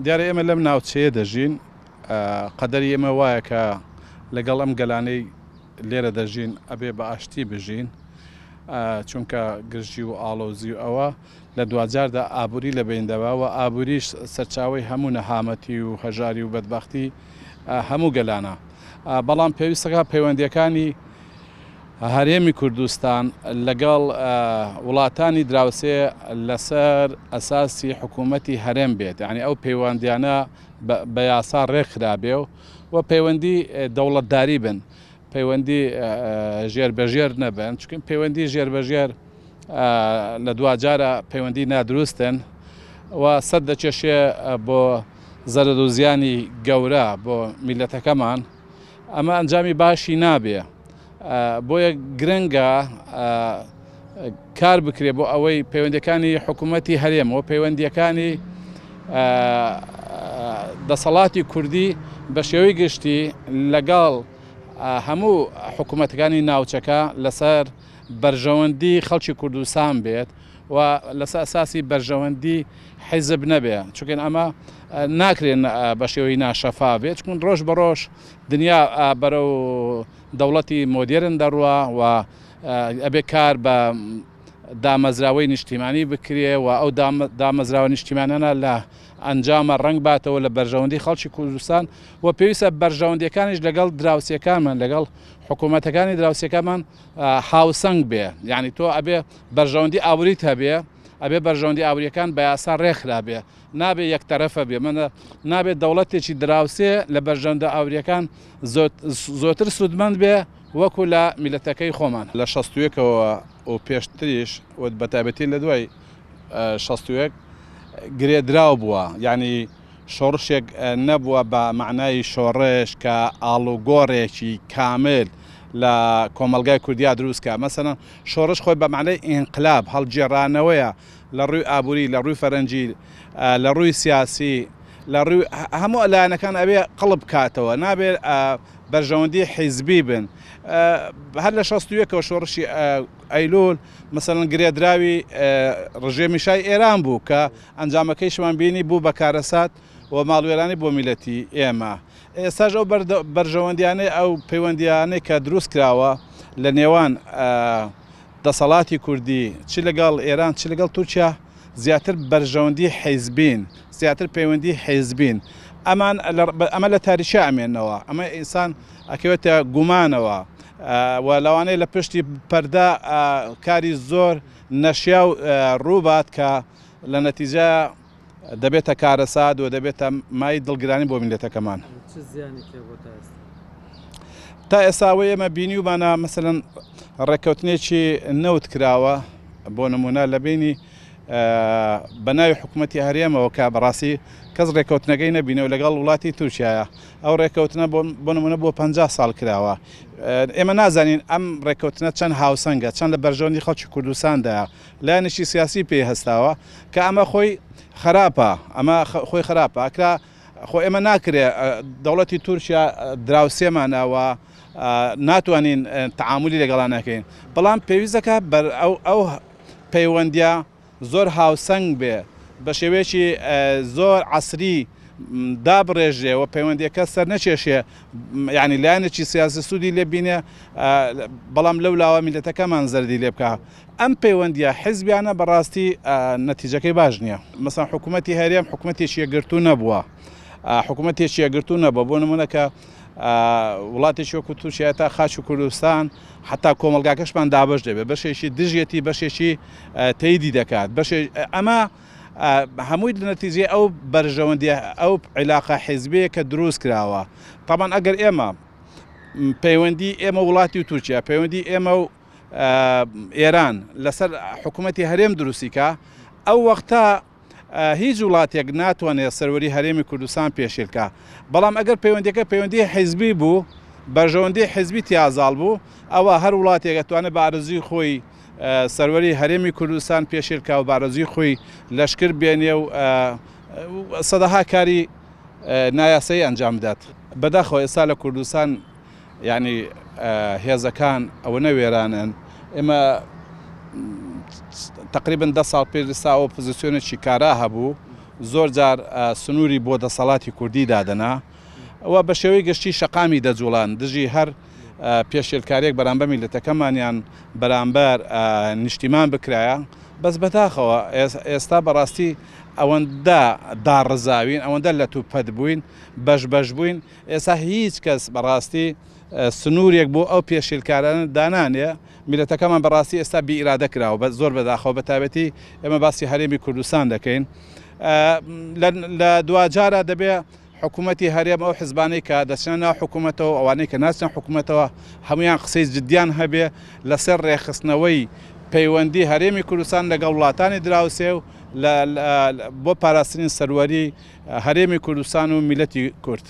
دیارە ئێمە لەم ناوچەیە دەژین قەدەری ئێمە وایە کە لەگەڵ ئەم گەلانەی لێرە دەژین ئەبێ بە ئاشتی بژین چونکە گرژی و ئاڵۆزی و ئەوە لە دوجاردا ئابووری لە بینەوە و ئابووریش سەرچاوی هەموو نەهامەتی و هەژاری و بەدبەختی هەموو گەلانە بەڵام پێویستەکە پەیوەندیەکانی هەرێمی کوردستان لەگەڵ وڵاتانی دراوسێ لەسەر ئەساسی حکوومەتی هەرێم بێت یعنی ئەو پەیوەندیانە بە یاسا ڕێکخرابێ و پەیوەندی دەوڵەتداری بن پەیوەندی ژێربەژێر نەبن چونکە پەیوەندی ژێربەژێر لە دوجارە پەیوەندی نادروستن و سەد دەچێشێ بۆ زەرد و زیانی گەورە بۆ میلەتەکەمان ئەمە ئەنجامی باشی نابێ بۆیە گرنگە کار بکرێ بۆ ئەوەی پەیوەندیەکانی حکوومەتی هەرێمەوە پەیوەندیەکانی دەسەڵاتی کوردی بە شێوەی گشتی لەگەڵ هەموو حکوومەتەکانی ناوچەکە لەسەر بەرژەوەندی خەڵکی کوردستان بێت و لەسەر ئەساسی بەرژەوەندی حیزب نەبێ چونکە ئەمە ناکرێن بە شێوەی ناشەفا بێت چون ڕۆژ بە ڕۆژ دنیا بەرەو دەوڵەتی مۆدێرن دەڕوە و ئەبێ کار بە دامەزراوەی نیشتیمانی بکرێ و ئەو دامەزراوە نیشتیمانانە لە ئەنجامە ڕنگ باتەوە لە بەرژەوەندی خەڵکی کوردستان و پێویستە بەرژەوەندیەکانیش لەگەڵ دراوسێکانمان لەگەڵ حکوومەتەکانی دراوسێکەکەمان هاوسەنگ بێ یعنی تۆ ئەبێ بەرژەوەندی ئابووریت هەبێ ئەبێ بەرژەوەندی ئابووریەکان بە یاسا ڕێکخرابێ نابێ یەکتەرەفە بێ منە نابێت دەوڵەتێکی دراوسێ لە بەرژەوەندە ئابووریەکان زۆرتر سودمەند بێ وەکو لە میلەتەکەی خۆمان لە 61ەوە و پێشتریش بەتایبەتی لە دوای 61 گرێدراو بووە یعنی شۆڕشێک نەبووە بە معنای شۆڕش کە ئاڵوگۆڕێکی کامل لە کۆمەلگای کوردیا دروستکە مەسەڵەن شۆڕش خۆی بە معنای ئینقلاب هەڵگێڕانەوەیە لە ڕووی ئابووری لە ڕووی فەرەنجی لە ڕووی سیاسی لە ڕووی هەموو ئەلایەنەکان ئەبێ قڵب کاتەوە نابێت بەرژەوەندی حیزبی بن هەر لە 61ەوە شۆڕشی ئەیلول مەسەڵەن گرێدراوی ڕژێمی شای ئێران بوو کە ئەنجامەکەیشمان بینی بوو بە کارەسات و ماڵوێرانی بۆ میلەتی ئێمە ئێستاژ ئەو بەرژەوەندیانەی ئەو پەیوەندیانەی کە دروست کراوە لە نێوان دەسەڵاتی کوردی چی لەگەڵ ئێران چی لەگەڵ تورکیا زیاتر بەرژەوەندی حیزبین زیاتر پەیوەندی حیزبین ئەمە لە تاریشە ئەمێنەوە ئەمە ئینسان ئەکەوێتە گومانەوە و لەوانەیە لە پشتی پەردا کاری زۆر نەشیا و ڕووبات کە لە نەتیجە دەبێتە کارەسات و دەبێتە مای دڵگرانی بۆ میلەتەکەمان تا ئێستاوە ئێمە بینی ومانە مەسەڵەن ڕێککەوتنێکی نەوت کراوە بۆ نمونە لە بینی بەناوی حکوومەتی هەرێمەوە کە بەڕاستی کەس ڕێککەوتنەکەی نەبینەوە لەگەڵ وڵاتی تورکیایە ئەو ڕێککەوتنە بۆ نمونە بۆ 50 ساڵ کراوە ئێمە نازانین ئەم ڕێککەوتنە چەند هاوسەنگە چەند لە بەرژەوەندی خەڵکی کوردستاندایە لایەنێکی سیاسی پێی هەستاوە کە ئەمە خۆی خراپە ئەمە خۆی خراپە ئەکرا خۆ ئێمە ناکرێ دەوڵەتی تورکیا دراوسێمانەوە ناتوانین تەعاملی لەگەڵان نەکەین بەڵام پێویستەکە بەر ئەو پەیوەندیە زۆر هاوسەنگ بێ بە شێوەیەکی زۆر عەسری دابڕێژێ و پەیوەندیەکە سەر نەچێشێ یعنی لایەنێکی سیاسی سوودی لێ بینێ بەڵام لەو لاوە میلەتەکەمان زەردی لێ بکە ئەم پەیوەندیە حیزبیانە بەڕاستی نەتیجەکەی باش نییە مەسەڵەن حکوومەتی هەرێم حکوومەتێکی یەکگرتوو نەبووە حکوومەتێکی یەکگرتوو نەبووە بۆ نمونەکە وڵاتێکی وەکو تورکیا تا خاچ و کوردستان حتا کۆمەلگاکەشمان دابش دەبێت بەشێکی دژێتی بەشێکی تەیدی دەکات ئەمە هەمووی نەتیجێ ئەو بەرژەوەندی ئەو عیلاقە حیزبەیە کە دروست کراوە تامان ئەگەر ئێمە پەیوەندی ئێمە وڵاتی و تورکیا پەیوەندی ئێمە و ئێران لەسەر حکوومەتی هەرێم دروستیکە ئەو وەختە هیچ وڵاتێک ناتوانێت سەروەری هەرێمی کوردستان پێشێلکە بەڵام ئەگەر پەیوەندیەکە پەیوەندی حیزبی بوو بەرژەوەندی حیزبی تیازاڵ بوو ئەوە هەر وڵاتێک دەتوانێت بە ئارەزوی خۆی سەروەری هەرێمی کوردستان پێشێلکە و بە ئارەزوی خۆی لەشکر بێنێ و سەدەها کاری نایاسایی ئەنجام بدات بەداخەوە ئێستا لە کوردستان یعنی هێزەکان ئەوە نەوێرانن ئێمە تقریبا 10 ساڵ پێش ئێستا ئۆپۆزیسیۆنێکی کارا هەبوو زۆر جار سنووری بۆ دەسەڵاتی کوردی دادەنا ئەوە بە شێوەی گشتی شەقامی دەجوڵان دژی هەر پێشێلکارێک بەرامبەر میلەتەکەمانیان بەرامبەر نیشتیمان بکرایە بەس بەداخەوە ئێستا بەڕاستی ئەوەندە داڕزاوین ئەوەندە لە توپەت بووین بەش بووین ئێستا هیچ کەس بەڕاستی سنوورێک بۆ ئەو پێشێلکارانە دانانێ میلەتەکەمان بەڕاستی ئێستا بیئیرادە کراوە بە زۆر بەداخەوە بە تایبەتی ئێمە باسی هەرێمی کوردستان دەکەین لە دوجارە دەبێ حکوومەتی هەرێم ئەو حزبانەی کە دەچنە ناو حکوومەتەوە ئەوانەی کە ناچن حکوومەتەوە هەمویان قسەی جدیان هەبێ لەسەر ڕێخستنەوەی پەیوەندی هەرێمی کوردستان لەگەڵ وڵاتانی دراوسێ و بۆ پاراستنی سەروەری هەرێمی کوردستان و میلەتی کورد.